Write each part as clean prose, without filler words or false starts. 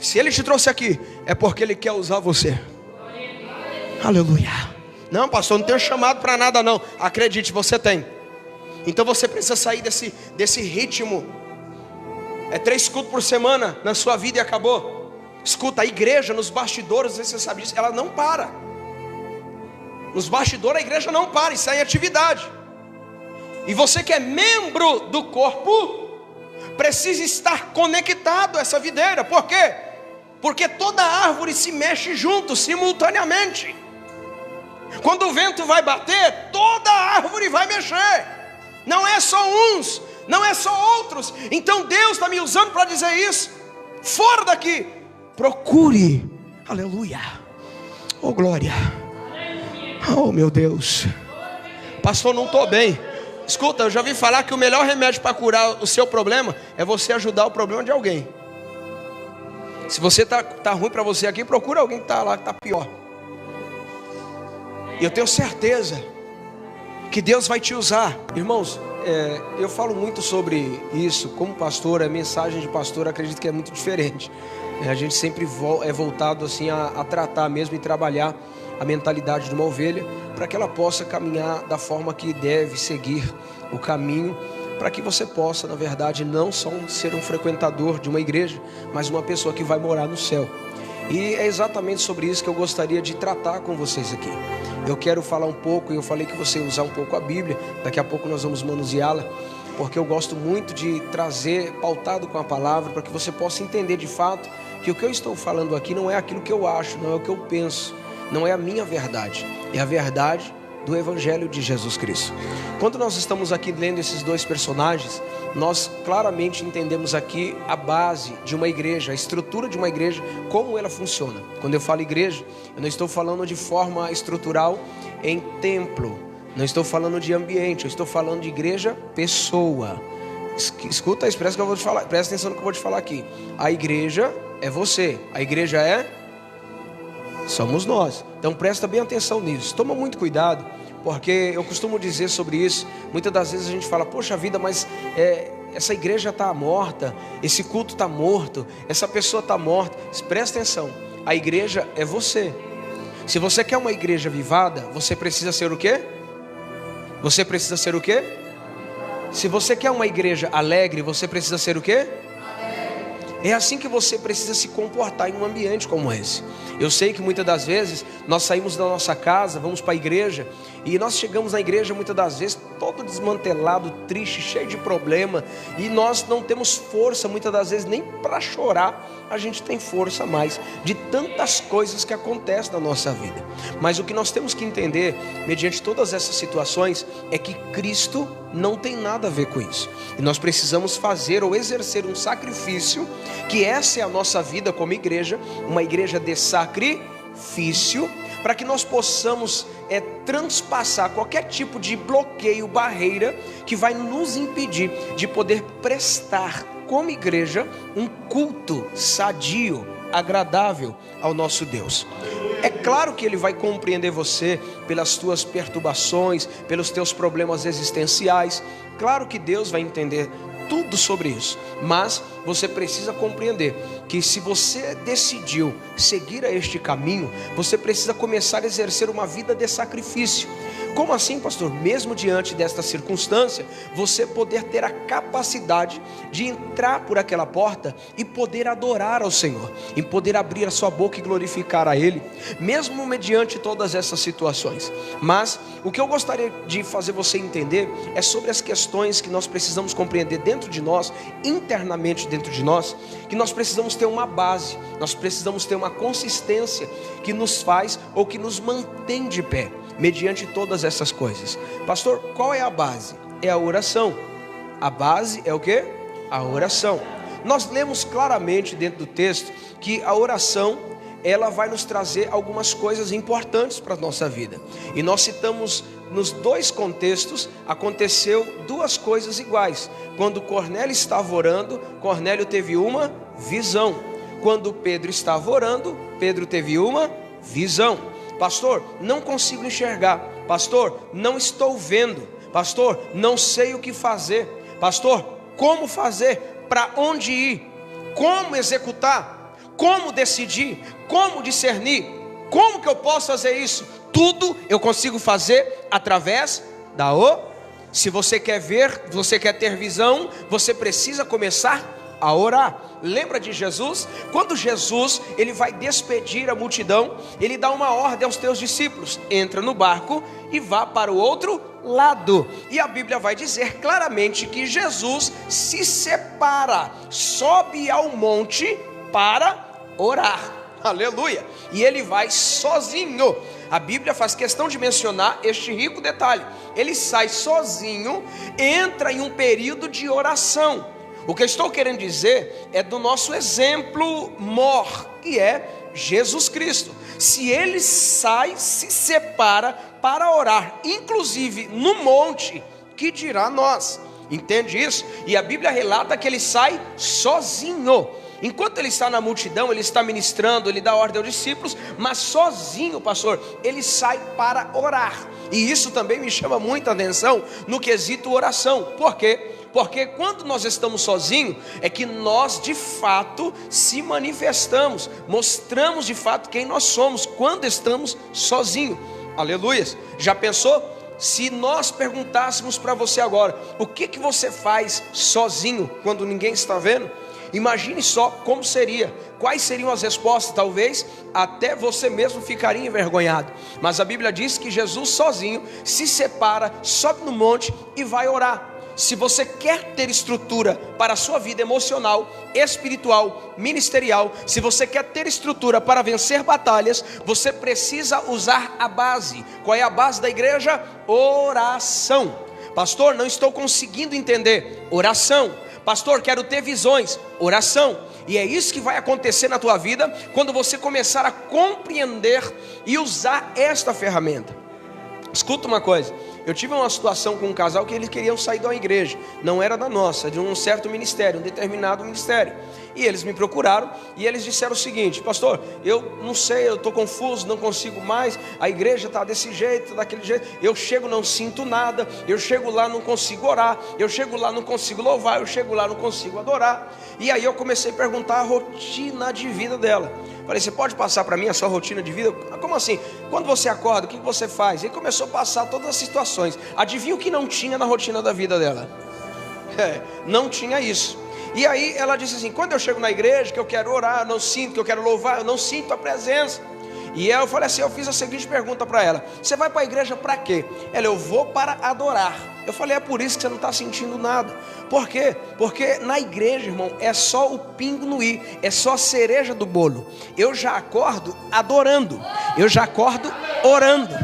Se Ele te trouxe aqui, é porque Ele quer usar você. Aleluia. Não, pastor, não tenho chamado para nada não. Acredite, você tem. Então você precisa sair desse ritmo. É 3 cultos por semana na sua vida e acabou. Escuta, a igreja nos bastidores, você sabe disso, ela não para. Nos bastidores a igreja não para, isso é em atividade. E você que é membro do corpo, precisa estar conectado a essa videira. Por quê? Porque toda árvore se mexe junto, simultaneamente. Quando o vento vai bater, toda árvore vai mexer. Não é só uns, não é só outros. Então Deus está me usando para dizer isso. Fora daqui, procure. Aleluia. Oh glória. Oh meu Deus. Pastor, não estou bem. Escuta, eu já ouvi falar que o melhor remédio para curar o seu problema é você ajudar o problema de alguém. Se você tá ruim para você aqui, procura alguém que está lá, que está pior. E eu tenho certeza que Deus vai te usar. Irmãos, eu falo muito sobre isso. Como pastor, a mensagem de pastor acredito que é muito diferente. A gente sempre é voltado assim a tratar mesmo e trabalhar a mentalidade de uma ovelha, para que ela possa caminhar da forma que deve seguir o caminho, para que você possa, na verdade, não só ser um frequentador de uma igreja, mas uma pessoa que vai morar no céu. E é exatamente sobre isso que eu gostaria de tratar com vocês aqui. Eu quero falar um pouco, e eu falei que você ia usar um pouco a Bíblia, daqui a pouco nós vamos manuseá-la, porque eu gosto muito de trazer pautado com a palavra, para que você possa entender de fato que o que eu estou falando aqui não é aquilo que eu acho, não é o que eu penso, não é a minha verdade, é a verdade do Evangelho de Jesus Cristo. Quando nós estamos aqui lendo esses dois personagens, nós claramente entendemos aqui a base de uma igreja, a estrutura de uma igreja, como ela funciona. Quando eu falo igreja, eu não estou falando de forma estrutural em templo, não estou falando de ambiente, eu estou falando de igreja pessoa. Escuta isso, presta atenção no que eu vou te falar aqui. A igreja é você, a igreja somos nós. Então presta bem atenção nisso. Toma muito cuidado, porque eu costumo dizer sobre isso. Muitas das vezes a gente fala: poxa vida, mas essa igreja está morta, esse culto está morto, essa pessoa está morta. Presta atenção, a igreja é você. Se você quer uma igreja avivada, você precisa ser o quê? Você precisa ser o quê? Se você quer uma igreja alegre, você precisa ser o quê? É assim que você precisa se comportar em um ambiente como esse. Eu sei que muitas das vezes nós saímos da nossa casa, vamos para a igreja, e nós chegamos na igreja muitas das vezes todo desmantelado, triste, cheio de problema, e nós não temos força muitas das vezes nem para chorar. A gente tem força mais de tantas coisas que acontecem na nossa vida. Mas o que nós temos que entender, mediante todas essas situações, é que Cristo não tem nada a ver com isso. E nós precisamos fazer ou exercer um sacrifício, que essa é a nossa vida como igreja, uma igreja de sacrifício, para que nós possamos transpassar qualquer tipo de bloqueio, barreira, que vai nos impedir de poder prestar como igreja um culto sadio, agradável ao nosso Deus. É claro que Ele vai compreender você pelas tuas perturbações, pelos teus problemas existenciais. Claro que Deus vai entender tudo sobre isso, mas você precisa compreender que se você decidiu seguir a este caminho, você precisa começar a exercer uma vida de sacrifício. Como assim, pastor? Mesmo diante desta circunstância, você poder ter a capacidade de entrar por aquela porta e poder adorar ao Senhor, e poder abrir a sua boca e glorificar a Ele, mesmo mediante todas essas situações. Mas o que eu gostaria de fazer você entender é sobre as questões que nós precisamos compreender dentro de nós, internamente dentro de nós, que nós precisamos ter uma base, nós precisamos ter uma consistência que nos faz ou que nos mantém de pé, mediante todas essas coisas. Pastor, qual é a base? É a oração. A base é o quê? A oração. Nós lemos claramente dentro do texto que a oração, ela vai nos trazer algumas coisas importantes para a nossa vida. E nós citamos nos dois contextos, aconteceu duas coisas iguais. Quando Cornélio estava orando, Cornélio teve uma visão. Quando Pedro estava orando, Pedro teve uma visão. Pastor, não consigo enxergar. Pastor, não estou vendo. Pastor, não sei o que fazer. Pastor, como fazer? Para onde ir? Como executar? como decidir, como discernir, como que eu posso fazer isso? Tudo eu consigo fazer através da oração. Se você quer ver, você quer ter visão, você precisa começar a orar. Lembra de Jesus? Quando Jesus ele vai despedir a multidão, ele dá uma ordem aos teus discípulos: entra no barco e vá para o outro lado. E a Bíblia vai dizer claramente que Jesus se separa, sobe ao monte para orar. Aleluia! E ele vai sozinho. A Bíblia faz questão de mencionar este rico detalhe: ele sai sozinho, entra em um período de oração. O que eu estou querendo dizer é do nosso exemplo maior, que é Jesus Cristo. Se ele sai, se separa para orar, inclusive no monte, que dirá nós? Entende isso? E a Bíblia relata que ele sai sozinho. Enquanto ele está na multidão, ele está ministrando, ele dá ordem aos discípulos, mas sozinho, pastor, ele sai para orar. E isso também me chama muita atenção no quesito oração. Por quê? Porque quando nós estamos sozinhos, é que nós de fato se manifestamos, mostramos de fato quem nós somos, quando estamos sozinhos. Aleluias. Já pensou? Se nós perguntássemos para você agora: o que você faz sozinho quando ninguém está vendo? Imagine só como seria, quais seriam as respostas. Talvez até você mesmo ficaria envergonhado. Mas a Bíblia diz que Jesus sozinho se separa, sobe no monte e vai orar. Se você quer ter estrutura para a sua vida emocional, espiritual, ministerial, se você quer ter estrutura para vencer batalhas, você precisa usar a base. Qual é a base da igreja? Oração. Pastor, não estou conseguindo entender. Oração. Pastor, quero ter visões. Oração. E é isso que vai acontecer na tua vida quando você começar a compreender e usar esta ferramenta. Escuta uma coisa: eu tive uma situação com um casal que eles queriam sair da igreja, não era da nossa, de um certo ministério, um determinado ministério. E eles me procuraram e eles disseram o seguinte: pastor, eu não sei, eu estou confuso, não consigo mais, a igreja está desse jeito, daquele jeito, eu chego não sinto nada, eu chego lá não consigo orar, eu chego lá não consigo louvar, eu chego lá não consigo adorar. E aí eu comecei a perguntar a rotina de vida dela. Falei: você pode passar para mim a sua rotina de vida? Como assim? Quando você acorda, o que você faz? E começou a passar todas as situações. Adivinha o que não tinha na rotina da vida dela? Não tinha isso. E aí ela disse assim: quando eu chego na igreja, que eu quero orar, eu não sinto, que eu quero louvar, eu não sinto a presença. E eu falei assim, eu fiz a seguinte pergunta para ela: você vai para a igreja para quê? Ela: eu vou para adorar. Eu falei: é por isso que você não está sentindo nada. Por quê? Porque na igreja, irmão, é só o pingo no i, é só a cereja do bolo. Eu já acordo adorando, eu já acordo orando.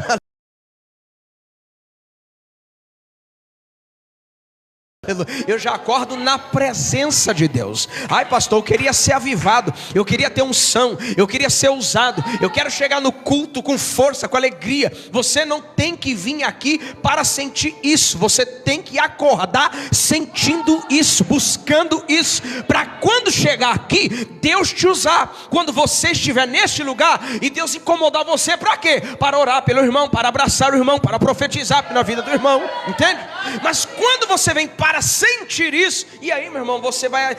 Eu já acordo na presença de Deus. Ai pastor, eu queria ser avivado, eu queria ter unção, eu queria ser usado, eu quero chegar no culto com força, com alegria. Você não tem que vir aqui para sentir isso. Você tem que acordar sentindo isso, buscando isso, para quando chegar aqui, Deus te usar. Quando você estiver neste lugar e Deus incomodar você, para quê? Para orar pelo irmão, para abraçar o irmão, para profetizar na vida do irmão, entende? Mas quando você vem para sentir isso, e aí, meu irmão, você vai,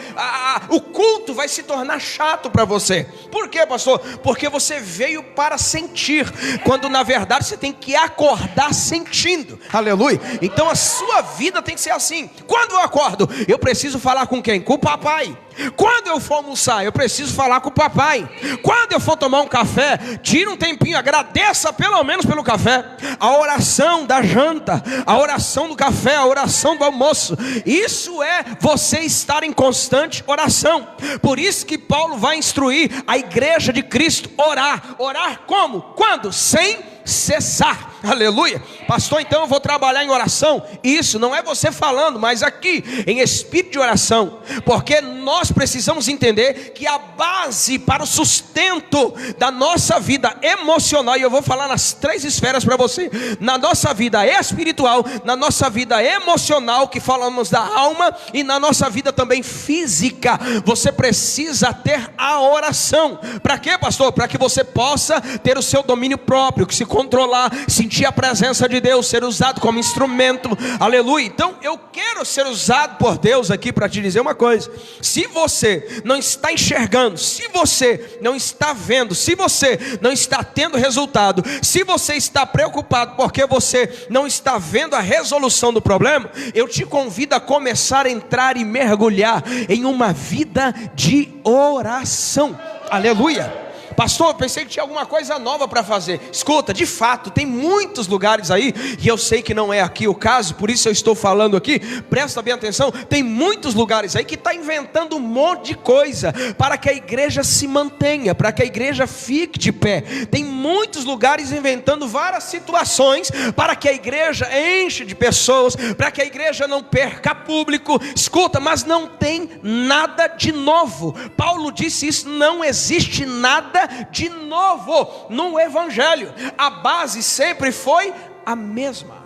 o culto vai se tornar chato para você. Por quê, pastor? Porque você veio para sentir, quando na verdade você tem que acordar sentindo. Aleluia. Então a sua vida tem que ser assim. Quando eu acordo, eu preciso falar com quem? Com o papai. Quando eu for almoçar, eu preciso falar com o papai. Quando eu for tomar um café, tira um tempinho, agradeça pelo menos pelo café. A oração da janta, a oração do café, a oração do almoço, isso é você estar em constante oração. Por isso que Paulo vai instruir a igreja de Cristo orar. Orar como? Quando? Sem cessar. Aleluia. Pastor, então eu vou trabalhar em oração. Isso não é você falando, mas aqui em espírito de oração. Porque nós precisamos entender que a base para o sustento da nossa vida emocional, e eu vou falar nas 3 esferas para você: na nossa vida espiritual, na nossa vida emocional, que falamos da alma, e na nossa vida também física, você precisa ter a oração. Para quê, pastor? Para que você possa ter o seu domínio próprio, que se controlar, sentir sentir a presença de Deus, ser usado como instrumento, aleluia. Então eu quero ser usado por Deus aqui para te dizer uma coisa: se você não está enxergando, se você não está vendo, se você não está tendo resultado, se você está preocupado porque você não está vendo a resolução do problema, eu te convido a começar a entrar e mergulhar em uma vida de oração, aleluia. Pastor, eu pensei que tinha alguma coisa nova para fazer. Escuta, de fato, tem muitos lugares aí, e eu sei que não é aqui o caso, por isso eu estou falando aqui, presta bem atenção. Tem muitos lugares aí que está inventando um monte de coisa para que a igreja se mantenha, para que a igreja fique de pé. Tem muitos lugares inventando várias situações para que a igreja enche de pessoas, para que a igreja não perca público. Escuta, mas não tem nada de novo. Paulo disse isso: não existe nada de novo no evangelho. A base sempre foi a mesma.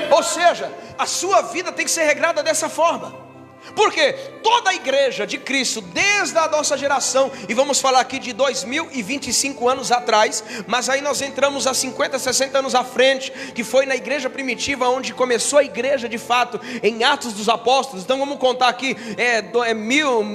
Ou seja, a sua vida tem que ser regrada dessa forma. Porque toda a igreja de Cristo, desde a nossa geração, e vamos falar aqui de 2025 anos atrás, mas aí nós entramos a 50, 60 anos à frente, que foi na igreja primitiva onde começou a igreja de fato, em Atos dos Apóstolos. Então vamos contar aqui,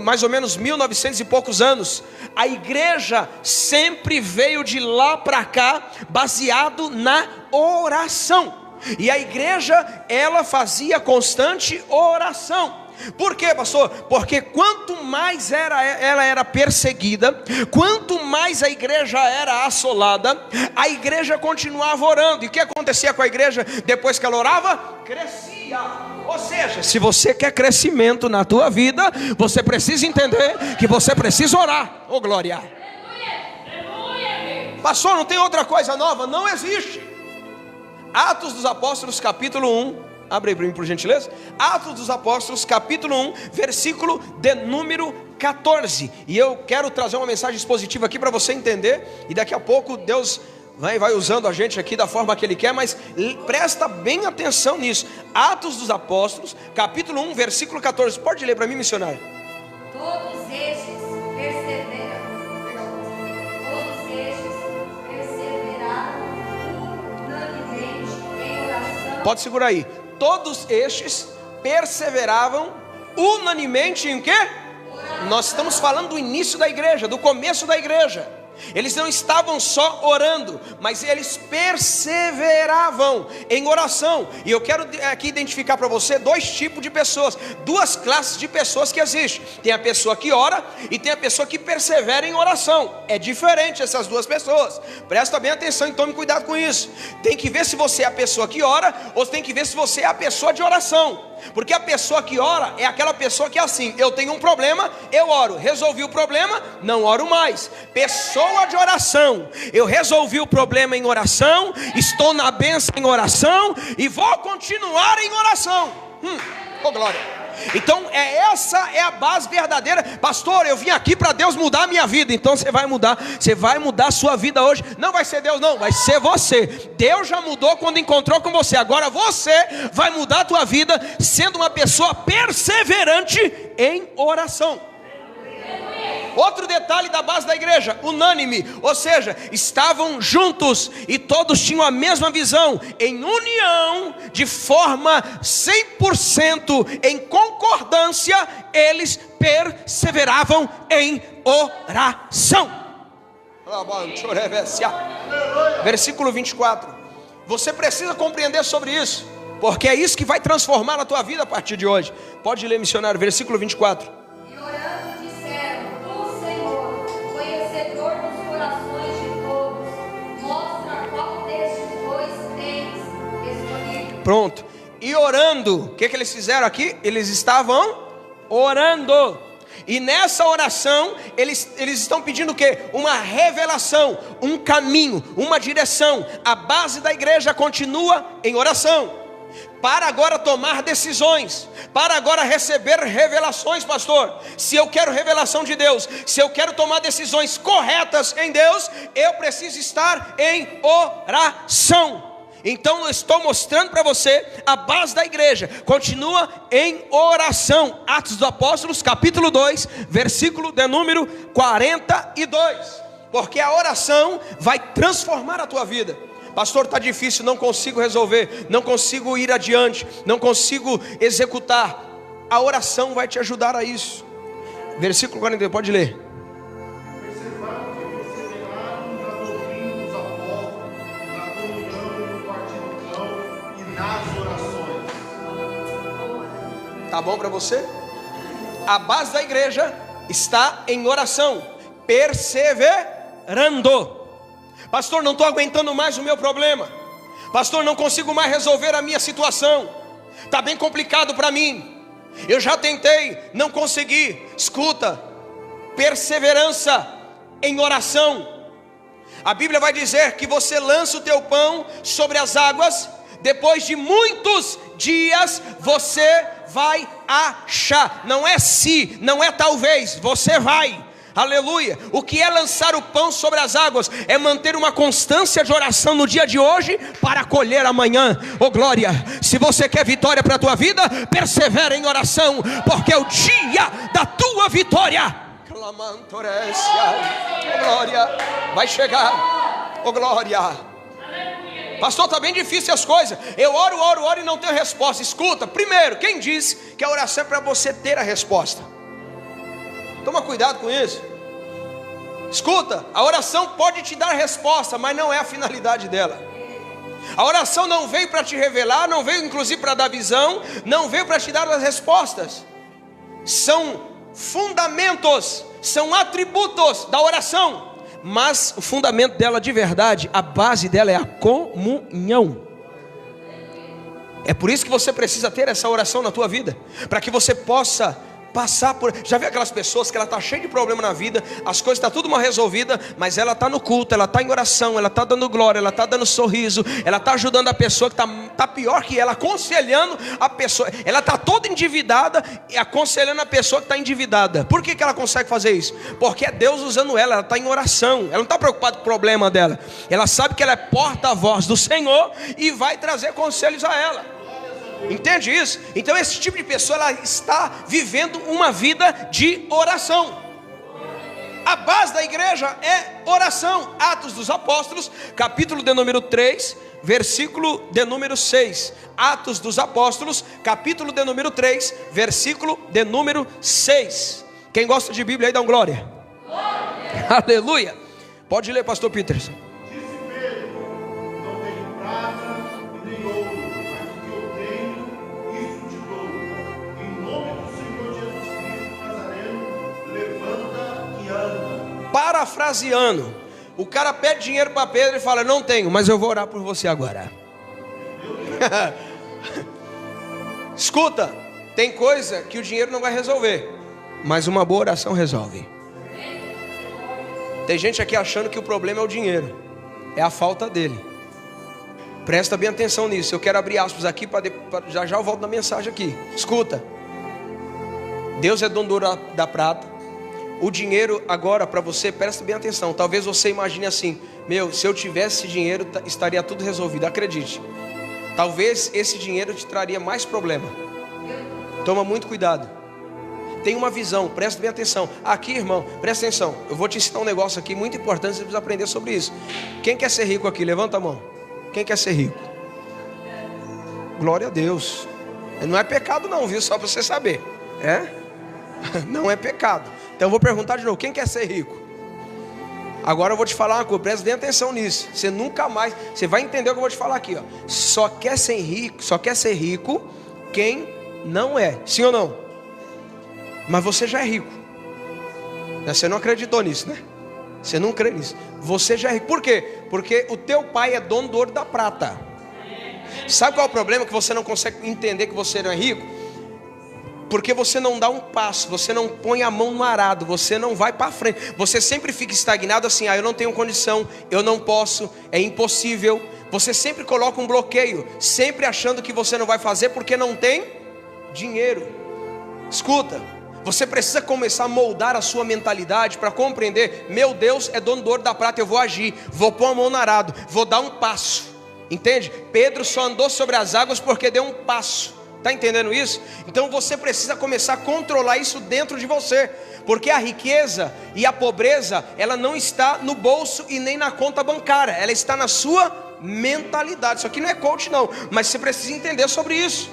mais ou menos 1900 e poucos anos. A igreja sempre veio de lá para cá, baseado na oração. E a igreja, ela fazia constante oração. Por quê, pastor? Porque quanto mais ela era perseguida, quanto mais a igreja era assolada, a igreja continuava orando. E o que acontecia com a igreja depois que ela orava? Crescia. Ou seja, se você quer crescimento na tua vida, você precisa entender que você precisa orar. Oh glória! Pastor, não tem outra coisa nova? Não existe. Atos dos Apóstolos capítulo 1. Abre aí para mim, por gentileza. Atos dos Apóstolos, capítulo 1, versículo de número 14. E eu quero trazer uma mensagem expositiva aqui para você entender. E daqui a pouco Deus vai usando a gente aqui da forma que Ele quer. Mas presta bem atenção nisso. Atos dos Apóstolos, capítulo 1, versículo 14. Pode ler para mim, missionário? Todos estes perseveraram unanimemente em oração. Pode segurar aí. Todos estes perseveravam unanimemente em quê? Nós estamos falando do início da igreja, do começo da igreja. Eles não estavam só orando, mas eles perseveravam em oração. E eu quero aqui identificar para você dois tipos de pessoas, duas classes de pessoas que existem. Tem a pessoa que ora e tem a pessoa que persevera em oração. É diferente essas duas pessoas. Presta bem atenção e tome cuidado com isso. Tem que ver se você é a pessoa que ora, ou tem que ver se você é a pessoa de oração. Porque a pessoa que ora é aquela pessoa que é assim: eu tenho um problema, eu oro, resolvi o problema, não oro mais. Pessoa de oração: eu resolvi o problema em oração, estou na bênção em oração e vou continuar em oração. Oh glória! Então essa é a base verdadeira. Pastor, eu vim aqui para Deus mudar a minha vida. Então você vai mudar a sua vida hoje. Não vai ser Deus não, vai ser você. Deus já mudou quando encontrou com você. Agora você vai mudar a tua vida sendo uma pessoa perseverante em oração. Outro detalhe da base da igreja: unânime, ou seja, estavam juntos e todos tinham a mesma visão, em união, de forma 100% em concordância, eles perseveravam em oração. Versículo 24. Você precisa compreender sobre isso, porque é isso que vai transformar a tua vida a partir de hoje. Pode ler, missionário, versículo 24. Pronto. E orando, o que eles fizeram aqui? Eles estavam orando. E nessa oração, eles estão pedindo o quê? Uma revelação, um caminho, uma direção. A base da igreja continua em oração. Para agora tomar decisões, para agora receber revelações, pastor. Se eu quero revelação de Deus, se eu quero tomar decisões corretas em Deus, eu preciso estar em oração. Então eu estou mostrando para você a base da igreja, continua em oração. Atos dos Apóstolos, capítulo 2, versículo de número 42. Porque a oração vai transformar a tua vida. Pastor, está difícil, não consigo resolver, não consigo ir adiante, não consigo executar. A oração vai te ajudar a isso. Versículo 42, pode ler. Perseverar na doutrina dos apóstolos, na comunhão, no partir do pão e nas orações. Tá bom para você? A base da igreja está em oração, perseverando. Pastor, não estou aguentando mais o meu problema. Pastor, não consigo mais resolver a minha situação. Está bem complicado para mim. Eu já tentei, não consegui. Escuta, perseverança em oração. A Bíblia vai dizer que você lança o teu pão sobre as águas. Depois de muitos dias você vai achar. Não é se, não é talvez, você vai. Aleluia. O que é lançar o pão sobre as águas? É manter uma constância de oração no dia de hoje para colher amanhã. Oh glória. Se você quer vitória para a tua vida, persevera em oração, porque é o dia da tua vitória. Oh glória. Vai chegar. Oh glória. Pastor, está bem difícil as coisas. Eu oro e não tenho resposta. Escuta, primeiro, quem disse que a oração é para você ter a resposta? Toma cuidado com isso. Escuta, a oração pode te dar resposta, mas não é a finalidade dela. A oração não veio para te revelar, não veio inclusive para dar visão, não veio para te dar as respostas. São fundamentos, são atributos da oração, mas o fundamento dela de verdade, a base dela é a comunhão. É por isso que você precisa ter essa oração na tua vida, para que você possa passar por... Já viu aquelas pessoas que ela está cheia de problema na vida, as coisas estão tudo mal resolvidas, mas ela está no culto, ela está em oração, ela está dando glória, ela está dando sorriso, ela está ajudando a pessoa que está pior que ela, aconselhando a pessoa. Ela está toda endividada e aconselhando a pessoa que está endividada. Por que ela consegue fazer isso? Porque é Deus usando ela está em oração, ela não está preocupada com o problema dela, ela sabe que ela é porta-voz do Senhor e vai trazer conselhos a ela. Entende isso? Então esse tipo de pessoa, ela está vivendo uma vida de oração. A base da igreja é oração. Atos dos Apóstolos, capítulo de número 3, versículo de número 6. Atos dos Apóstolos, capítulo de número 3, versículo de número 6. Quem gosta de Bíblia aí, dá um glória. Glória. Aleluia. Pode ler, pastor Peterson. Disse Pedro: não tenho prata e nem ouro, mas o que eu tenho, isso te dou. Em nome do Senhor Jesus Cristo Nazareno, levanta e anda. Parafraseando, o cara pede dinheiro para Pedro e fala: não tenho, mas eu vou orar por você agora. Escuta, tem coisa que o dinheiro não vai resolver, mas uma boa oração resolve. Tem gente aqui achando que o problema é o dinheiro, é a falta dele. Presta bem atenção nisso. Eu quero abrir aspas aqui já eu volto na mensagem aqui. Escuta, Deus é dono da prata. O dinheiro agora para você, presta bem atenção. Talvez você imagine assim: meu, se eu tivesse esse dinheiro estaria tudo resolvido. Acredite, talvez esse dinheiro te traria mais problema. Toma muito cuidado. Tem uma visão, presta bem atenção. Aqui, irmão, presta atenção. Eu vou te ensinar um negócio aqui muito importante, você precisa aprender sobre isso. Quem quer ser rico aqui? Levanta a mão. Quem quer ser rico? Glória a Deus. Não é pecado não, viu? Só para você saber. É? Não é pecado. Então eu vou perguntar de novo: quem quer ser rico? Agora eu vou te falar uma coisa, presta bem atenção nisso. Você nunca mais, você vai entender o que eu vou te falar aqui, ó. Só quer ser rico quem não é. Sim ou não? Mas você já é rico. Você não acreditou nisso, né? Você não crê nisso. Você já é rico. Por quê? Porque o teu pai é dono do ouro e da prata. Sabe qual é o problema? Que você não consegue entender que você não é rico? Porque você não dá um passo, você não põe a mão no arado, você não vai para frente. Você sempre fica estagnado assim: eu não tenho condição, eu não posso, é impossível. Você sempre coloca um bloqueio, sempre achando que você não vai fazer porque não tem dinheiro. Escuta, você precisa começar a moldar a sua mentalidade para compreender: meu Deus é dono do ouro e da prata, eu vou agir, vou pôr a mão no arado, vou dar um passo. Entende? Pedro só andou sobre as águas porque deu um passo. Está entendendo isso? Então você precisa começar a controlar isso dentro de você, porque a riqueza e a pobreza, ela não está no bolso e nem na conta bancária, ela está na sua mentalidade. Isso aqui não é coach não, mas você precisa entender sobre isso.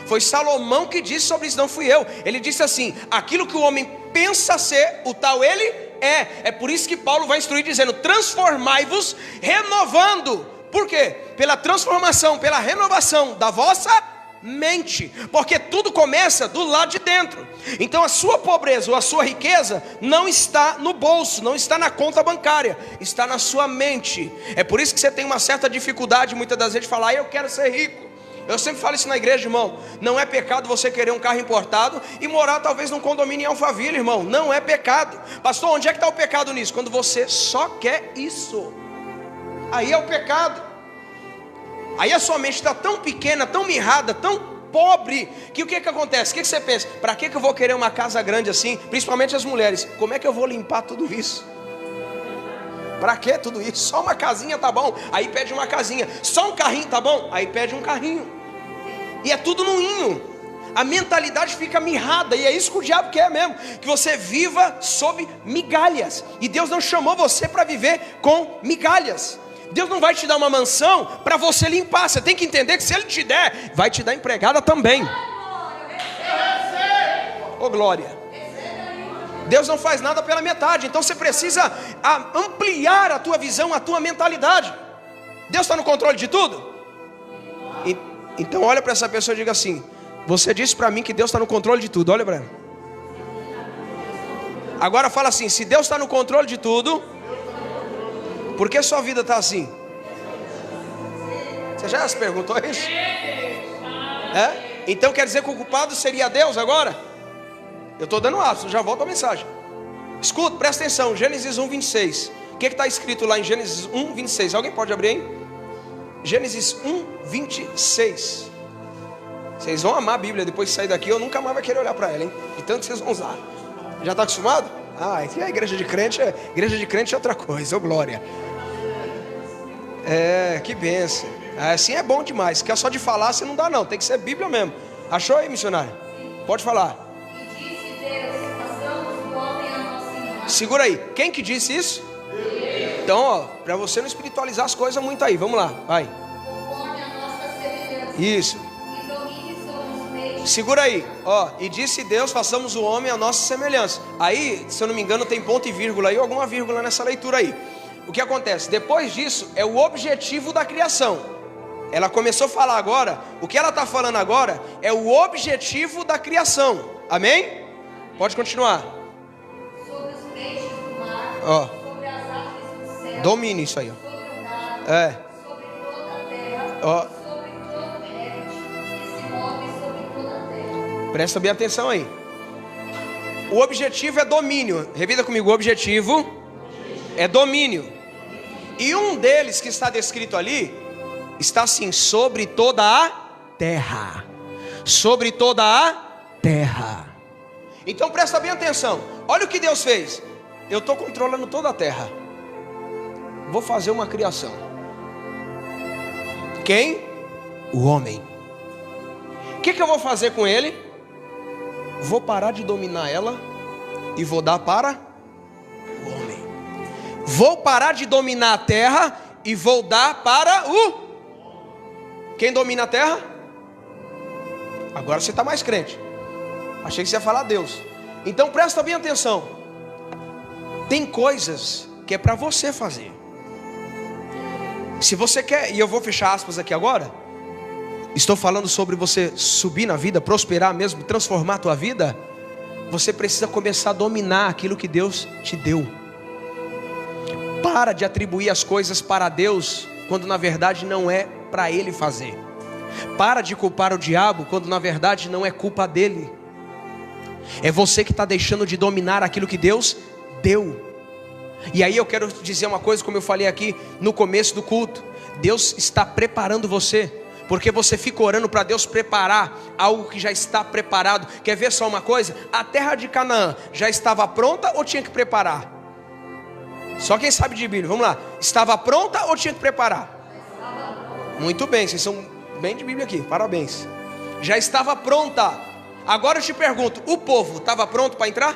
Foi Salomão que disse sobre isso, não fui eu. Ele disse assim: aquilo que o homem pensa ser, o tal ele é. É por isso que Paulo vai instruir dizendo: transformai-vos, renovando. Por quê? Pela transformação, pela renovação da vossa mente. Porque tudo começa do lado de dentro. Então a sua pobreza ou a sua riqueza não está no bolso, não está na conta bancária, está na sua mente. É por isso que você tem uma certa dificuldade muitas das vezes de falar: eu quero ser rico. Eu sempre falo isso na igreja, irmão. Não é pecado você querer um carro importado e morar talvez num condomínio em Alphaville, irmão. Não é pecado. Pastor, onde é que está o pecado nisso? Quando você só quer isso. Aí é o pecado. Aí a sua mente está tão pequena, tão mirrada, tão pobre, que o que acontece? O que você pensa? Para que eu vou querer uma casa grande assim? Principalmente as mulheres. Como é que eu vou limpar tudo isso? Para que tudo isso? Só uma casinha tá bom? Aí pede uma casinha. Só um carrinho tá bom? Aí pede um carrinho. E é tudo no inho. A mentalidade fica mirrada. E é isso que o diabo quer mesmo, que você viva sob migalhas. E Deus não chamou você para viver com migalhas. Deus não vai te dar uma mansão para você limpar. Você tem que entender que se Ele te der, vai te dar empregada também. Ô glória. Deus não faz nada pela metade. Então você precisa ampliar a tua visão, a tua mentalidade. Deus está no controle de tudo? Então olha para essa pessoa e diga assim: você disse para mim que Deus está no controle de tudo. Olha para ela. Agora fala assim: se Deus está no controle de tudo, por que sua vida está assim? Você já se perguntou isso? Então quer dizer que o culpado seria Deus agora? Eu estou dando ápice, já volto à mensagem. Escuta, presta atenção, Gênesis 1, 26. O que está escrito lá em Gênesis 1, 26? Alguém pode abrir aí? Gênesis 1, 26. Vocês vão amar a Bíblia depois de sair daqui. Eu nunca mais vou querer olhar para ela, hein? De tanto que vocês vão usar. Já está acostumado? Aqui é a igreja de crente é outra coisa, ô glória. Que bênção. Assim é bom demais, que é só de falar você não dá não, tem que ser Bíblia mesmo. Achou aí, missionário? Pode falar. E disse Deus: façamos o homem à nossa imagem. Segura aí, quem que disse isso? Então, ó, para você não espiritualizar as coisas muito aí, vamos lá, vai. Conforme a nossa semelhança. Isso. E domine sobre os peixes. Segura aí, ó. E disse Deus: façamos o homem à nossa semelhança. Aí, se eu não me engano, tem ponto e vírgula aí, ou alguma vírgula nessa leitura aí. O que acontece? Depois disso, é o objetivo da criação. Ela começou a falar agora. O que ela está falando agora é o objetivo da criação. Amém? Pode continuar. Sobre os peixes do mar. Ó. Sobre as aves do céu. Domine isso aí, ó. Sobre o gado. Sobre toda a terra. Ó. Sobre todo réptil que se move sobre toda a terra. Presta bem atenção aí. O objetivo é domínio. Repita comigo: o objetivo é domínio. E um deles que está descrito ali está assim: sobre toda a terra. Sobre toda a terra. Então presta bem atenção. Olha o que Deus fez. Eu estou controlando toda a terra. Vou fazer uma criação. Quem? O homem. O que eu vou fazer com ele? Vou parar de dominar ela e vou dar para o homem. Vou parar de dominar a terra e vou dar para o... Quem domina a terra? Agora você está mais crente. Achei que você ia falar Deus. Então presta bem atenção. Tem coisas que é para você fazer. Se você quer, e eu vou fechar aspas aqui agora. Estou falando sobre você subir na vida, prosperar mesmo, transformar a tua vida. Você precisa começar a dominar aquilo que Deus te deu. Para de atribuir as coisas para Deus, quando na verdade não é para Ele fazer. Para de culpar o diabo, quando na verdade não é culpa dele. É você que está deixando de dominar aquilo que Deus deu. E aí eu quero dizer uma coisa, como eu falei aqui no começo do culto. Deus está preparando você, porque você fica orando para Deus preparar algo que já está preparado. Quer ver só uma coisa? A terra de Canaã já estava pronta ou tinha que preparar? Só quem sabe de Bíblia, vamos lá. Estava pronta ou tinha que preparar? Muito bem, vocês são bem de Bíblia aqui, parabéns. Já estava pronta. Agora eu te pergunto, o povo estava pronto para entrar?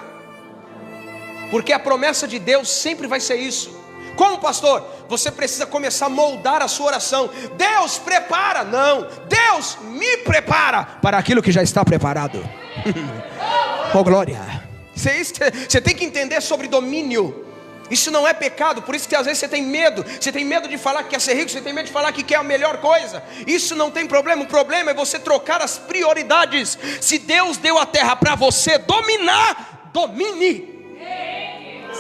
Porque a promessa de Deus sempre vai ser isso. Como, pastor? Você precisa começar a moldar a sua oração. Deus prepara, não, Deus me prepara para aquilo que já está preparado. Oh glória. Você tem que entender sobre domínio. Isso não é pecado, por isso que às vezes você tem medo. Você tem medo de falar que quer ser rico, você tem medo de falar que quer a melhor coisa. Isso não tem problema, o problema é você trocar as prioridades. Se Deus deu a terra para você dominar, domine.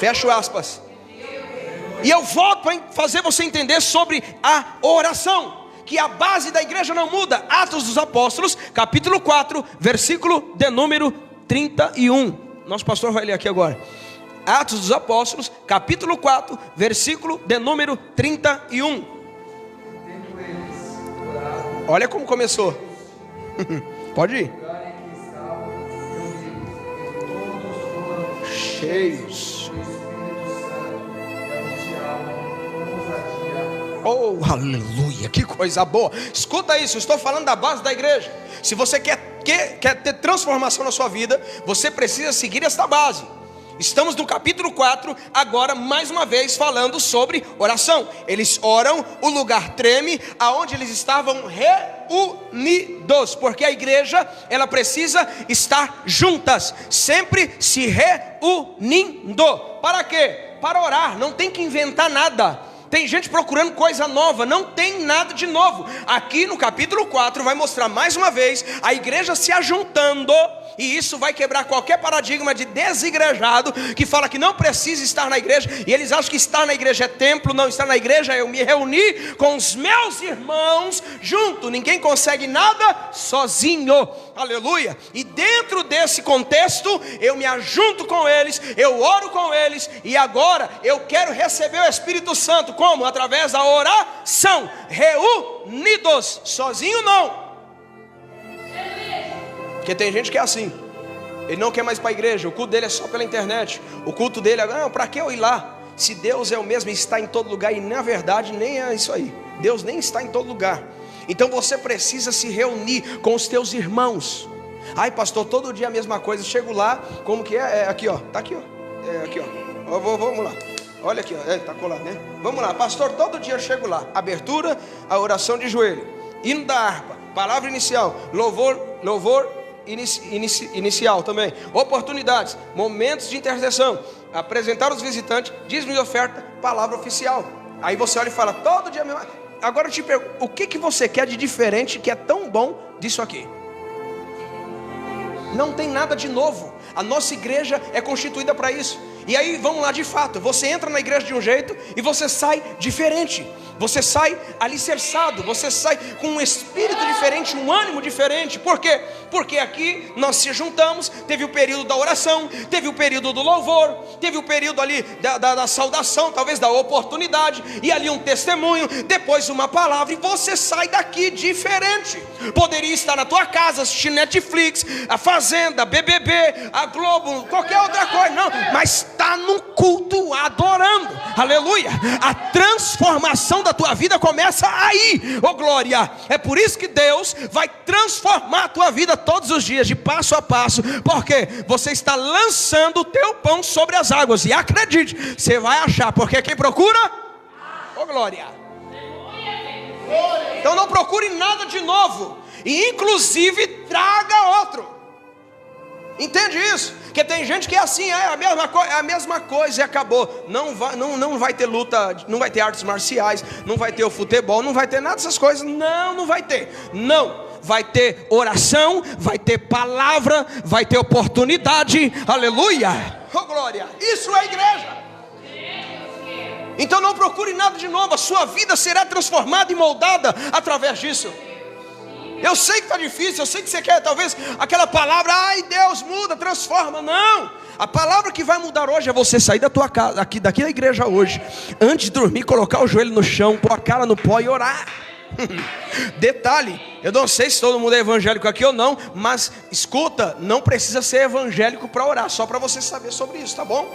Fecho aspas. E eu volto a fazer você entender sobre a oração, que a base da igreja não muda. Atos dos Apóstolos, capítulo 4, versículo de número 31. Nosso pastor vai ler aqui agora. Atos dos Apóstolos, capítulo 4, versículo de número 31. Olha como começou. Pode ir. Cheios. Oh, aleluia, que coisa boa. Escuta isso, eu estou falando da base da igreja. Se você quer ter transformação na sua vida, você precisa seguir esta base. Estamos no capítulo 4, agora mais uma vez falando sobre oração. Eles oram, o lugar treme, aonde eles estavam reunidos, porque a igreja, ela precisa estar juntas, sempre se reunindo. Para quê? Para orar, não tem que inventar nada. Tem gente procurando coisa nova, não tem nada de novo. Aqui no capítulo 4 vai mostrar mais uma vez a igreja se ajuntando. E isso vai quebrar qualquer paradigma de desigrejado que fala que não precisa estar na igreja. E eles acham que estar na igreja é templo. Não, estar na igreja é eu me reunir com os meus irmãos junto. Ninguém consegue nada sozinho. Aleluia. E dentro desse contexto eu me ajunto com eles, eu oro com eles. E agora eu quero receber o Espírito Santo. Como? Através da oração. Reunidos. Sozinho não. Porque tem gente que é assim. Ele não quer mais ir para a igreja. O culto dele é só pela internet. O culto dele é, não, para que eu ir lá? Se Deus é o mesmo e está em todo lugar. E na verdade nem é isso aí. Deus nem está em todo lugar. Então você precisa se reunir com os teus irmãos. Ai pastor, todo dia a mesma coisa. Chego lá, como que é? É aqui ó, tá aqui ó. É aqui ó. Vamos lá. Olha aqui ó, tá colado né? Vamos lá, pastor, todo dia eu chego lá. Abertura, a oração de joelho, hino da harpa, palavra inicial, louvor inicial também, oportunidades, momentos de intercessão, apresentar os visitantes, dízimo de oferta, palavra oficial. Aí você olha e fala, todo dia mesmo. Agora eu te pergunto, o que você quer de diferente que é tão bom disso aqui? Não tem nada de novo. A nossa igreja é constituída para isso. E aí vamos lá de fato, você entra na igreja de um jeito e você sai diferente. Você sai alicerçado, você sai com um espírito diferente, um ânimo diferente. Por quê? Porque aqui nós se juntamos, teve o período da oração, teve o período do louvor, teve o período ali da saudação, talvez da oportunidade, e ali um testemunho, depois uma palavra, e você sai daqui diferente. Poderia estar na tua casa assistindo Netflix, a Fazenda, BBB, a Globo, qualquer outra coisa, não, mas está no culto adorando, aleluia. A transformação da tua vida começa aí, oh glória. É por isso que Deus vai transformar a tua vida todos os dias, de passo a passo, porque você está lançando o teu pão sobre as águas, e acredite, você vai achar, porque quem procura, oh glória. Então não procure nada de novo, e inclusive traga outro. Entende isso? Porque tem gente que é assim, é a mesma coisa e acabou. Não vai ter luta, não vai ter artes marciais, não vai ter o futebol, não vai ter nada dessas coisas. Não vai ter. Não, vai ter oração, vai ter palavra, vai ter oportunidade. Aleluia. Oh glória. Isso é igreja. Então não procure nada de novo. A sua vida será transformada e moldada através disso. Eu sei que está difícil, eu sei que você quer talvez aquela palavra, ai Deus muda, transforma. Não, a palavra que vai mudar hoje é você sair da tua casa, daqui da igreja hoje, antes de dormir, colocar o joelho no chão, pôr a cara no pó e orar. Detalhe, eu não sei se todo mundo é evangélico aqui ou não, mas escuta, não precisa ser evangélico para orar, só para você saber sobre isso, tá bom?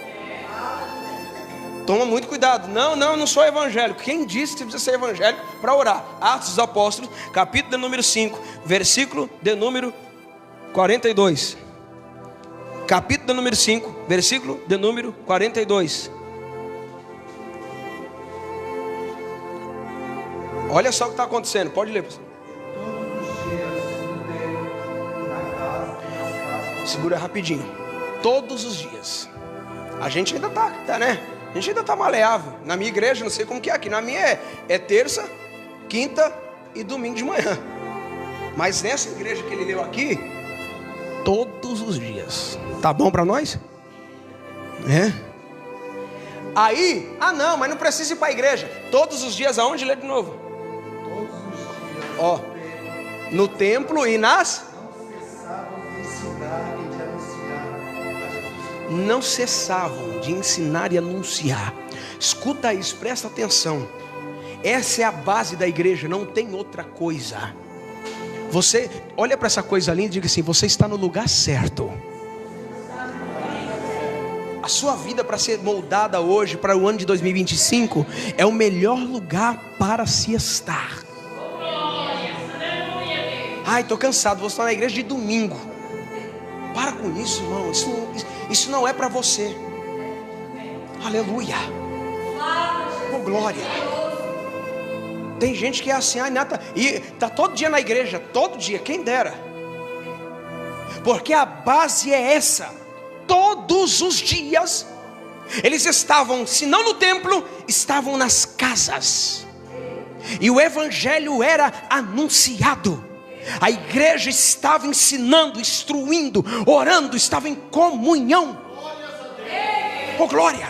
Toma muito cuidado. Não sou evangélico. Quem disse que você precisa ser evangélico para orar? Atos dos Apóstolos, capítulo de número 5, versículo de número 42. Capítulo de número 5, versículo de número 42. Olha só o que está acontecendo. Pode ler, pastor. Todos os dias no templo, na casa, nas casas. Segura rapidinho. Todos os dias. A gente ainda tá, né? A gente ainda tá maleável. Na minha igreja, não sei como que é aqui. Na minha é terça, quinta e domingo de manhã. Mas nessa igreja que ele leu aqui, todos os dias. Tá bom para nós? Aí, não, mas não precisa ir para a igreja. Todos os dias aonde? Lê de novo. Todos os dias Ó, no templo e nas... não cessavam de ensinar e anunciar a Jesus. Não cessavam de ensinar e anunciar. Escuta isso, presta atenção. Essa é a base da igreja, não tem outra coisa. Você olha para essa coisa linda e diga assim: você está no lugar certo. A sua vida para ser moldada hoje, para o ano de 2025, é o melhor lugar para se estar. Ai, estou cansado, vou estar na igreja de domingo. Para com isso, irmão. Isso não é para você. Aleluia. Oh, glória. Tem gente que é assim, Nata, e tá todo dia na igreja, todo dia, quem dera. Porque a base é essa. Todos os dias eles estavam, se não no templo, estavam nas casas. E o evangelho era anunciado. A igreja estava ensinando, instruindo, orando, estava em comunhão. Oh, glória!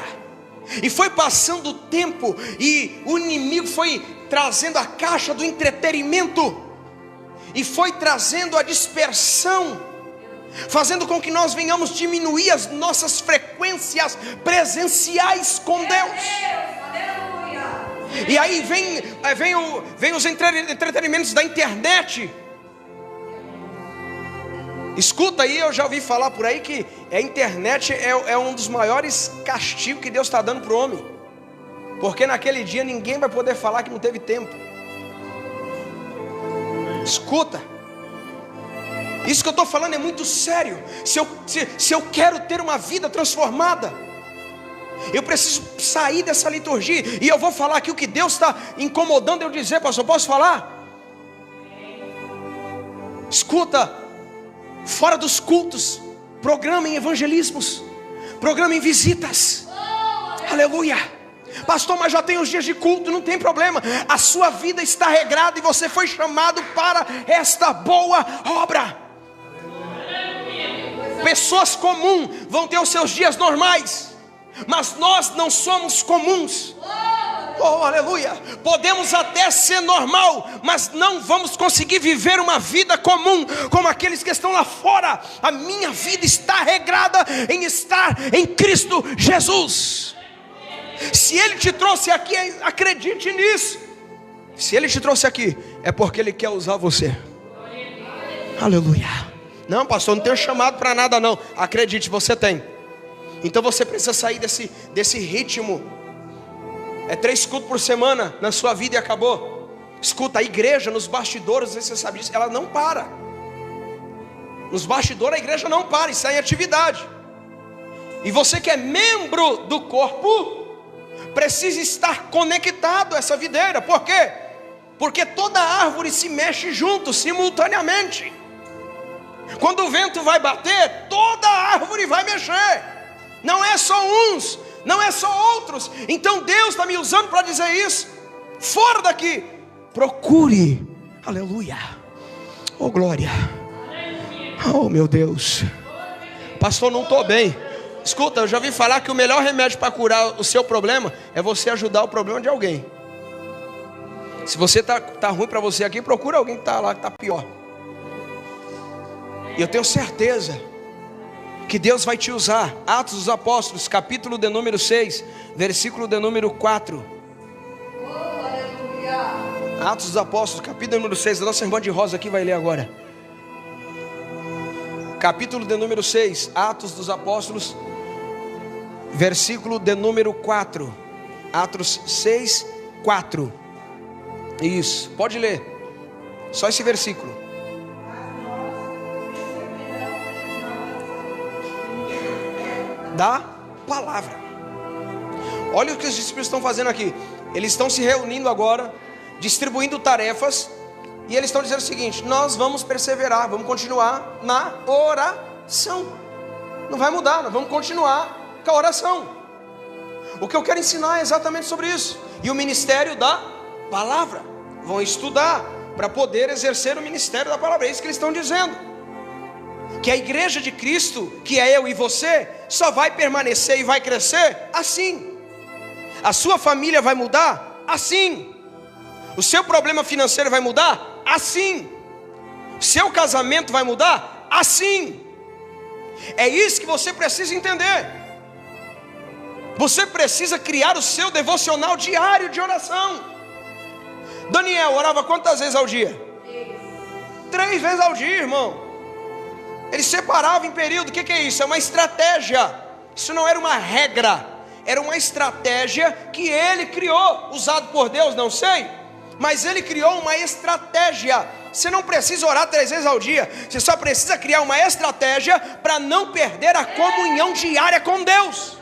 E foi passando o tempo e o inimigo foi trazendo a caixa do entretenimento e foi trazendo a dispersão, fazendo com que nós venhamos diminuir as nossas frequências presenciais com Deus. E aí vem os entretenimentos da internet. Escuta aí, eu já ouvi falar por aí que a internet é um dos maiores castigos que Deus está dando para o homem. Porque naquele dia ninguém vai poder falar que não teve tempo. Escuta. Isso que eu estou falando é muito sério. Se eu quero ter uma vida transformada, eu preciso sair dessa liturgia. E eu vou falar aqui o que Deus está incomodando eu dizer, pastor. Posso falar? Escuta. Fora dos cultos, programem evangelismos, programem visitas. Aleluia. Pastor, mas já tem os dias de culto, não tem problema. A sua vida está regrada e você foi chamado para esta boa obra. Pessoas comuns vão ter os seus dias normais, mas nós não somos comuns. Oh, aleluia. Podemos até ser normal, mas não vamos conseguir viver uma vida comum como aqueles que estão lá fora. A minha vida está regrada em estar em Cristo Jesus. Se Ele te trouxe aqui, acredite nisso. Se Ele te trouxe aqui, é porque Ele quer usar você. Aleluia. Não, pastor, não tenho chamado para nada não. Acredite, você tem. Então você precisa sair desse ritmo. É 3 cultos por semana na sua vida e acabou. Escuta, a igreja nos bastidores, não sei se você sabe disso, ela não para. Nos bastidores a igreja não para, isso é em atividade. E você que é membro do corpo, precisa estar conectado a essa videira. Por quê? Porque toda árvore se mexe junto, simultaneamente. Quando o vento vai bater, toda árvore vai mexer. Não é só uns, não é só outros. Então Deus está me usando para dizer isso. Fora daqui, procure. Aleluia. Oh, glória. Oh, meu Deus. Pastor, não estou bem. Escuta, eu já ouvi falar que o melhor remédio para curar o seu problema é você ajudar o problema de alguém. Se você tá ruim para você aqui, procura alguém que está lá, que está pior. E eu tenho certeza que Deus vai te usar. Atos dos Apóstolos, capítulo de número 6, versículo de número 4. Atos dos Apóstolos, capítulo de número 6. A nossa irmã de rosa aqui vai ler agora. Capítulo de número 6, Atos dos Apóstolos, versículo de número 4. Atos 6, 4. Isso, pode ler. Só esse versículo. Da palavra. Olha o que os discípulos estão fazendo aqui. Eles estão se reunindo agora distribuindo tarefas, e eles estão dizendo o seguinte: nós vamos perseverar, vamos continuar na oração. Não vai mudar, nós vamos continuar com a oração. O que eu quero ensinar é exatamente sobre isso. E o ministério da palavra, vão estudar para poder exercer o ministério da palavra. É isso que eles estão dizendo, que a igreja de Cristo, que é eu e você, só vai permanecer e vai crescer assim. A sua família vai mudar assim. O seu problema financeiro vai mudar assim. Seu casamento vai mudar assim. É isso que você precisa entender. Você precisa criar o seu devocional diário de oração. Daniel orava quantas vezes ao dia? 3 vezes ao dia, irmão. Ele separava em período. O que é isso? É uma estratégia. Isso não era uma regra, era uma estratégia que ele criou, usado por Deus, não sei, mas ele criou uma estratégia. Você não precisa orar 3 vezes ao dia, você só precisa criar uma estratégia para não perder a comunhão diária com Deus.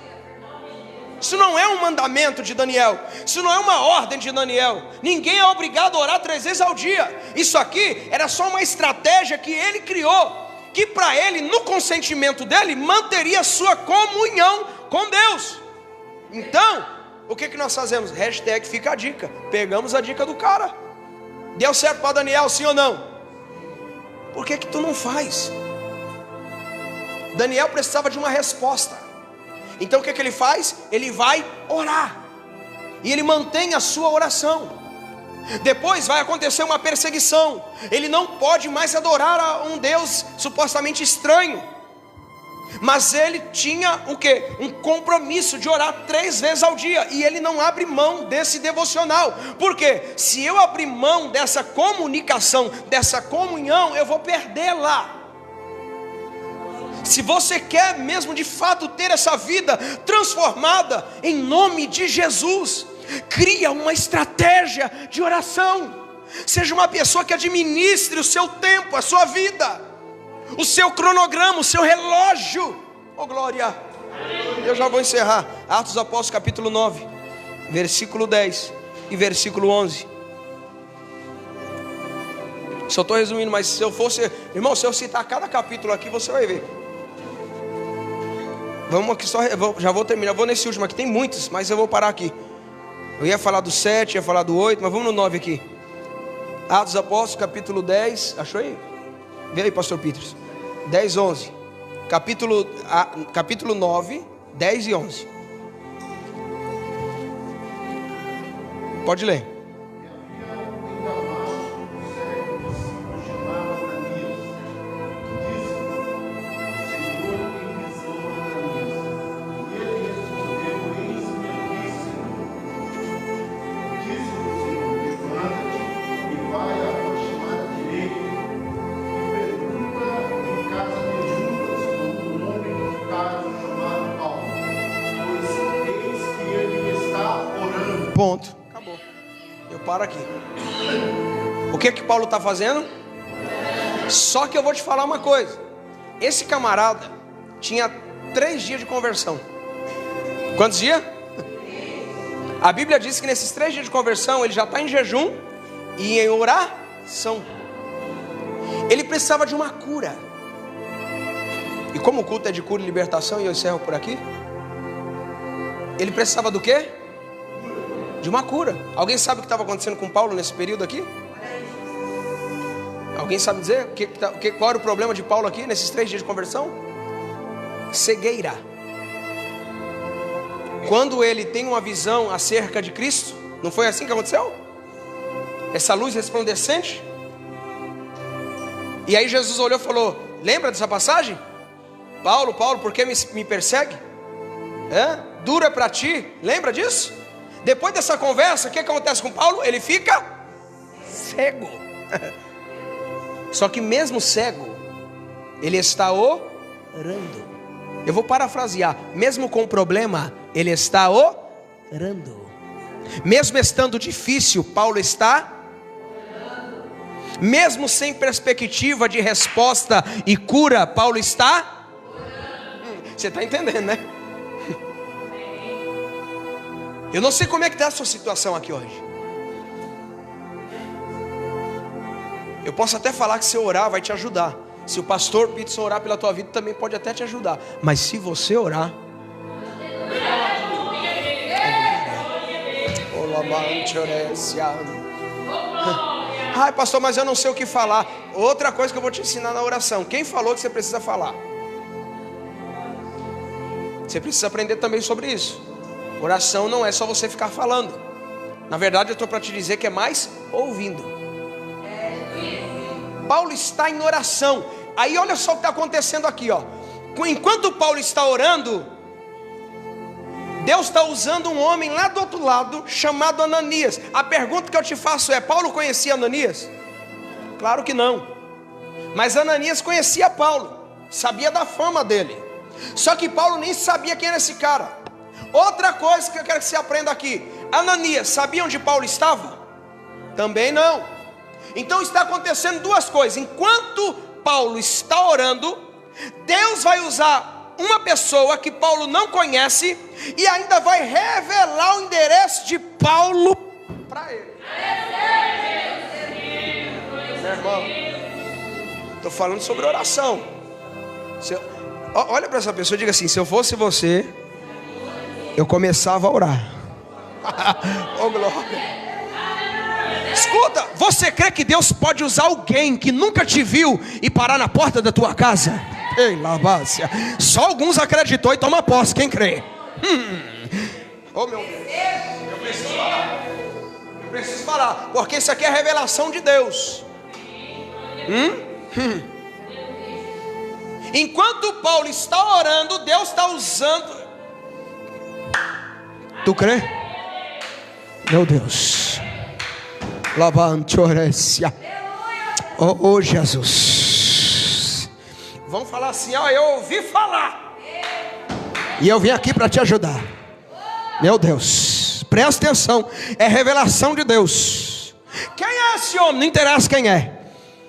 Isso não é um mandamento de Daniel, isso não é uma ordem de Daniel. Ninguém é obrigado a orar 3 vezes ao dia. Isso aqui era só uma estratégia que ele criou, que para ele, no consentimento dele, manteria sua comunhão com Deus. Então, o que nós fazemos? Hashtag fica a dica. Pegamos a dica do cara. Deu certo para Daniel, sim ou não? Por que tu não faz? Daniel precisava de uma resposta. Então o que ele faz? Ele vai orar. E ele mantém a sua oração. Depois vai acontecer uma perseguição. Ele não pode mais adorar a um Deus supostamente estranho. Mas ele tinha o quê? Um compromisso de orar 3 vezes ao dia. E ele não abre mão desse devocional. Por quê? Se eu abrir mão dessa comunicação, dessa comunhão, eu vou perdê-la. Se você quer mesmo de fato ter essa vida transformada, em nome de Jesus, cria uma estratégia de oração. Seja uma pessoa que administre o seu tempo, a sua vida, o seu cronograma, o seu relógio. Oh glória! Eu já vou encerrar. Atos dos Apóstolos capítulo 9, versículo 10 e versículo 11. Só estou resumindo, mas se eu fosse, irmão, se eu citar cada capítulo aqui, você vai ver. Vamos aqui só, já vou terminar. Vou nesse último aqui, tem muitos, mas eu vou parar aqui. Eu ia falar do 7, ia falar do 8, mas vamos no 9 aqui. Atos dos Apóstolos, capítulo 10. Achou aí? Vê aí, pastor Peters. 10, 11. Capítulo 9, 10 e 11. Pode ler. Ponto. Acabou. Eu paro aqui. O que Paulo está fazendo? Só que eu vou te falar uma coisa. Esse camarada tinha 3 dias de conversão. Quantos dias? A Bíblia diz que nesses 3 dias de conversão ele já está em jejum e em oração. Ele precisava de uma cura. E como o culto é de cura e libertação, e eu encerro por aqui, ele precisava do quê? De uma cura. Alguém sabe o que estava acontecendo com Paulo nesse período aqui? Alguém sabe dizer qual era o problema de Paulo aqui nesses 3 dias de conversão? Cegueira. Quando ele tem uma visão acerca de Cristo, não foi assim que aconteceu? Essa luz resplandecente. E aí Jesus olhou e falou: lembra dessa passagem? Paulo, por que me persegue? Duro é para ti. Lembra disso? Depois dessa conversa, o que acontece com Paulo? Ele fica cego. Só que mesmo cego, ele está orando. Eu vou parafrasear. Mesmo com problema, ele está orando. Mesmo estando difícil, Paulo está orando. Mesmo sem perspectiva de resposta e cura, Paulo está orando. Você está entendendo, né? Eu não sei como é que está a sua situação aqui hoje. Eu posso até falar que se eu orar vai te ajudar. Se o pastor Peterson orar pela tua vida também pode até te ajudar. Mas se você orar, ai pastor, mas eu não sei o que falar. Outra coisa que eu vou te ensinar na oração. Quem falou que você precisa falar? Você precisa aprender também sobre isso. Oração não é só você ficar falando. Na verdade eu estou para te dizer que é mais ouvindo. Paulo está em oração. Aí olha só o que está acontecendo aqui, ó. Enquanto Paulo está orando, Deus está usando um homem lá do outro lado, chamado Ananias. A pergunta que eu te faço é: Paulo conhecia Ananias? Claro que não. Mas Ananias conhecia Paulo, sabia da fama dele. Só que Paulo nem sabia quem era esse cara. Outra coisa que eu quero que você aprenda aqui: Ananias sabia onde Paulo estava? Também não. Então está acontecendo duas coisas. Enquanto Paulo está orando, Deus vai usar uma pessoa que Paulo não conhece e ainda vai revelar o endereço de Paulo para ele. Meu irmão, estou falando sobre oração. Olha para essa pessoa e diga assim: se eu fosse você, eu começava a orar. Oh glória. Escuta, você crê que Deus pode usar alguém que nunca te viu e parar na porta da tua casa? Ei, Labácia. Só alguns acreditou e toma posse, quem crê? Oh meu Deus, eu preciso falar. Eu preciso falar, porque isso aqui é a revelação de Deus. Enquanto Paulo está orando, Deus está usando. Tu crê? Meu Deus. Lavantorecia. Oh Jesus. Vamos falar assim: ó, eu ouvi falar e eu vim aqui para te ajudar. Meu Deus, presta atenção. É revelação de Deus. Quem é esse homem? Não interessa quem é,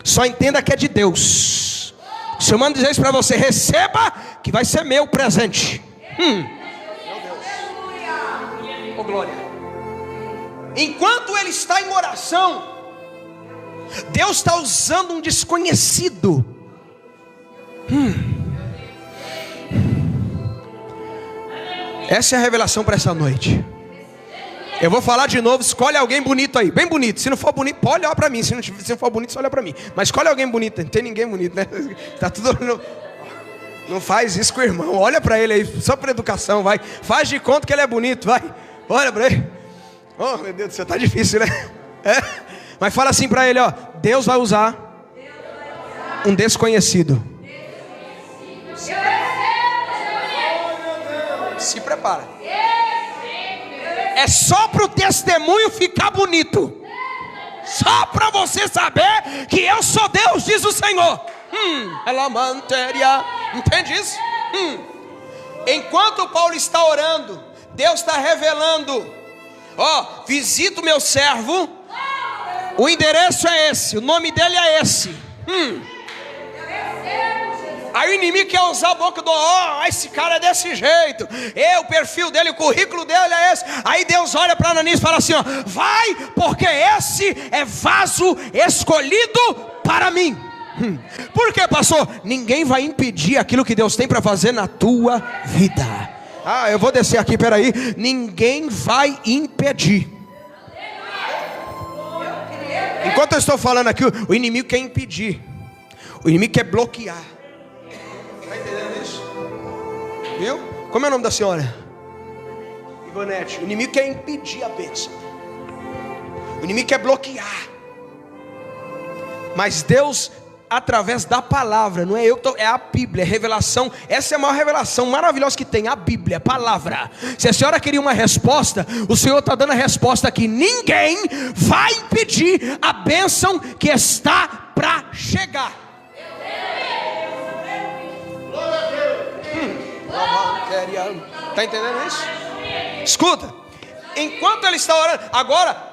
só entenda que é de Deus. O Senhor manda dizer isso para você: receba que vai ser meu presente. Meu Deus. Oh glória. Enquanto ele está em oração, Deus está usando um desconhecido. Essa é a revelação para essa noite. Eu vou falar de novo. Escolhe alguém bonito aí, bem bonito. Se não for bonito, pode olhar para mim. Se não for bonito, só olha para mim. Mas escolhe alguém bonito. Não tem ninguém bonito, né? Tá tudo. Não faz isso com o irmão. Olha para ele aí, só para educação, vai. Faz de conta que ele é bonito, vai. Olha para ele. Oh meu Deus do céu, tá difícil, né? Mas fala assim para ele, ó: Deus vai usar um desconhecido. Se prepara. É só para o testemunho ficar bonito, só para você saber que eu sou Deus, diz o Senhor. Ela manteria. Entende isso? Enquanto Paulo está orando, Deus está revelando: ó, visita o meu servo. O endereço é esse, o nome dele é esse. Aí o inimigo quer usar a boca do: ó, esse cara é desse jeito, o perfil dele, o currículo dele é esse. Aí Deus olha para Ananias e fala assim: ó, vai, porque esse é vaso escolhido para mim. Por quê, pastor? Ninguém vai impedir aquilo que Deus tem para fazer na tua vida. Eu vou descer aqui, peraí. Ninguém vai impedir. Enquanto eu estou falando aqui, o inimigo quer impedir. O inimigo quer bloquear. Está entendendo isso? Viu? Como é o nome da senhora? Ivonete. O inimigo quer impedir a bênção. O inimigo quer bloquear. Mas Deus, através da palavra, não é eu, é a Bíblia, é revelação. Essa é a maior revelação maravilhosa que tem, a Bíblia, a palavra. Se a senhora queria uma resposta, o Senhor está dando a resposta aqui: ninguém vai impedir a bênção que está para chegar. Está entendendo isso? Escuta, enquanto ele está orando,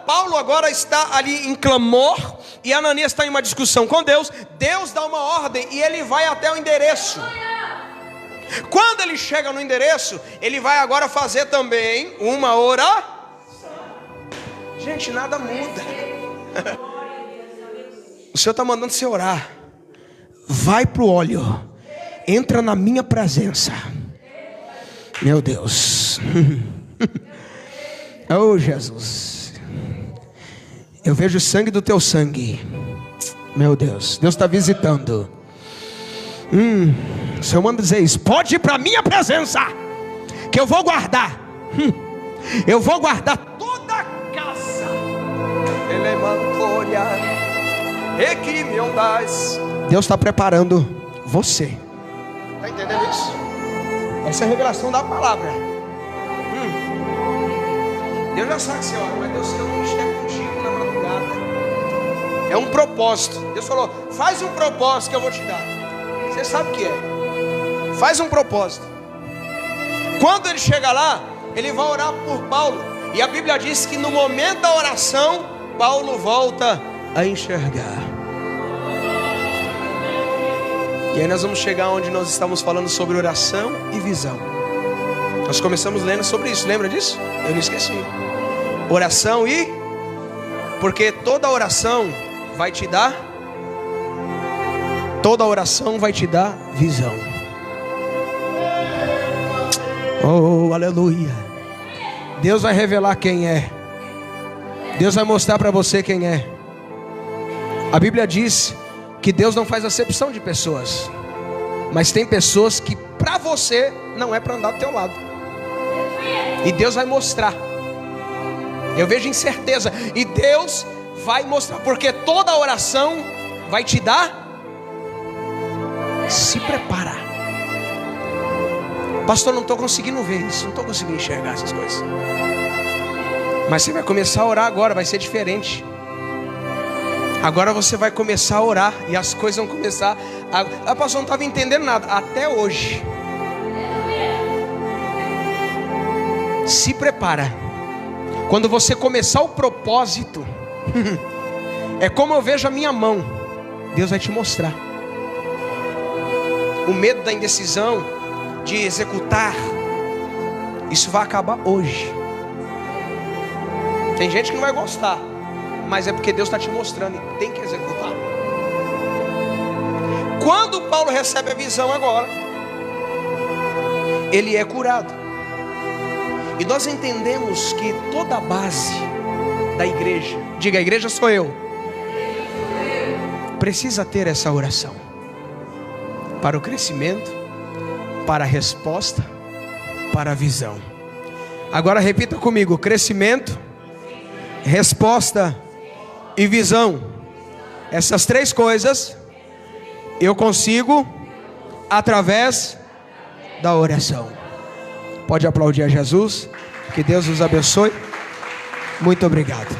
Paulo agora está ali em clamor, e Ananias está em uma discussão com Deus. Deus dá uma ordem e ele vai até o endereço. Quando ele chega no endereço, ele vai agora fazer também uma oração. Gente, nada muda. O Senhor está mandando você orar. Vai para o óleo. Entra na minha presença. Meu Deus. Oh Jesus. Eu vejo o sangue do teu sangue. Meu Deus. Deus está visitando. O Senhor manda dizer isso. Pode ir para a minha presença, que eu vou guardar. Eu vou guardar toda a casa. Deus está preparando você. Está entendendo isso? Essa é a revelação da palavra. Deus já sabe que você ora, mas Deus quer um mistério contigo na madrugada. É um propósito. Deus falou: faz um propósito que eu vou te dar. Você sabe o que é. Faz um propósito. Quando ele chega lá, ele vai orar por Paulo. E a Bíblia diz que no momento da oração, Paulo volta a enxergar. E aí nós vamos chegar onde nós estamos falando sobre oração e visão. Nós começamos lendo sobre isso, lembra disso? Eu não esqueci. Oração e... porque toda oração vai te dar... toda oração vai te dar visão. Oh, aleluia. Deus vai revelar quem é. Deus vai mostrar para você quem é. A Bíblia diz que Deus não faz acepção de pessoas, mas tem pessoas que para você não é para andar do teu lado. E Deus vai mostrar. Eu vejo incerteza, e Deus vai mostrar, porque toda oração vai te dar. Se prepara. Pastor, não estou conseguindo ver isso, não estou conseguindo enxergar essas coisas. Mas você vai começar a orar agora, vai ser diferente. Agora você vai começar a orar e as coisas vão começar a... pastor, não estava entendendo nada até hoje. Se prepara. Quando você começar o propósito, é como eu vejo a minha mão. Deus vai te mostrar. O medo da indecisão, de executar, isso vai acabar hoje. Tem gente que não vai gostar, mas é porque Deus está te mostrando e tem que executar. Quando Paulo recebe a visão agora, ele é curado. E nós entendemos que toda a base da igreja, diga, a igreja sou eu, precisa ter essa oração para o crescimento, para a resposta, para a visão. Agora repita comigo: crescimento, resposta e visão. Essas três coisas eu consigo através da oração. Pode aplaudir a Jesus. Que Deus os abençoe. Muito obrigado.